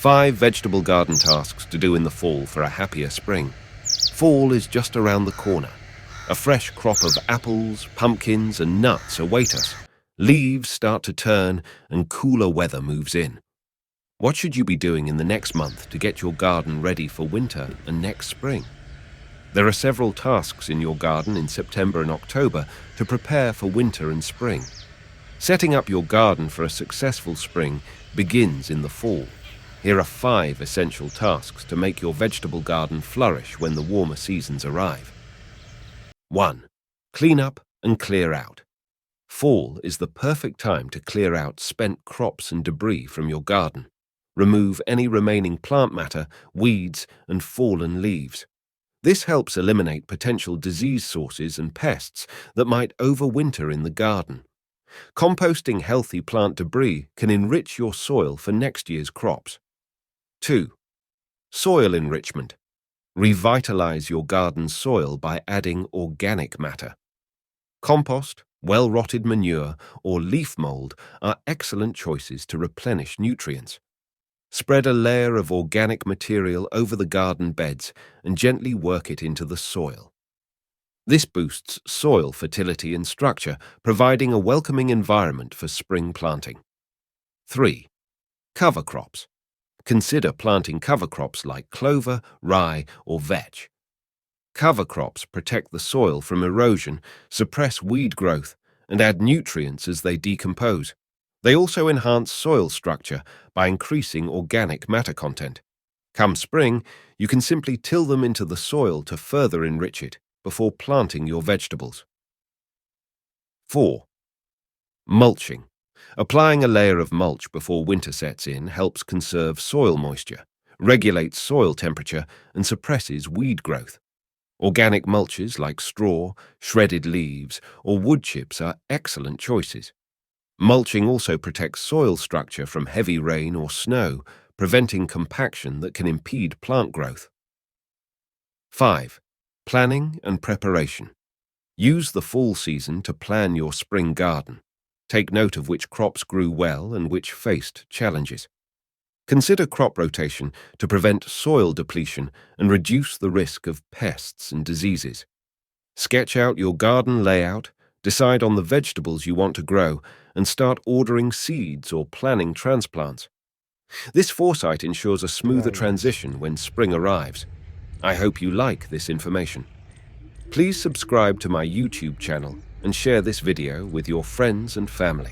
5 vegetable garden tasks to do in the fall for a happier spring. Fall is just around the corner. A fresh crop of apples, pumpkins, and nuts await us. Leaves start to turn and cooler weather moves in. What should you be doing in the next month to get your garden ready for winter and next spring? There are several tasks in your garden in September and October to prepare for winter and spring. Setting up your garden for a successful spring begins in the fall. Here are 5 essential tasks to make your vegetable garden flourish when the warmer seasons arrive. 1. Clean up and clear out. Fall is the perfect time to clear out spent crops and debris from your garden. Remove any remaining plant matter, weeds, and fallen leaves. This helps eliminate potential disease sources and pests that might overwinter in the garden. Composting healthy plant debris can enrich your soil for next year's crops. 2. Soil enrichment. Revitalize your garden's soil by adding organic matter. Compost, well-rotted manure, or leaf mold are excellent choices to replenish nutrients. Spread a layer of organic material over the garden beds and gently work it into the soil. This boosts soil fertility and structure, providing a welcoming environment for spring planting. 3. Cover crops. Consider planting cover crops like clover, rye, or vetch. Cover crops protect the soil from erosion, suppress weed growth, and add nutrients as they decompose. They also enhance soil structure by increasing organic matter content. Come spring, you can simply till them into the soil to further enrich it before planting your vegetables. 4. Mulching. Applying a layer of mulch before winter sets in helps conserve soil moisture, regulates soil temperature, and suppresses weed growth. Organic mulches like straw, shredded leaves, or wood chips are excellent choices. Mulching also protects soil structure from heavy rain or snow, preventing compaction that can impede plant growth. 5. Planning and preparation. Use the fall season to plan your spring garden. Take note of which crops grew well and which faced challenges. Consider crop rotation to prevent soil depletion and reduce the risk of pests and diseases. Sketch out your garden layout, decide on the vegetables you want to grow, and start ordering seeds or planning transplants. This foresight ensures a smoother transition when spring arrives. I hope you like this information. Please subscribe to my YouTube channel and share this video with your friends and family.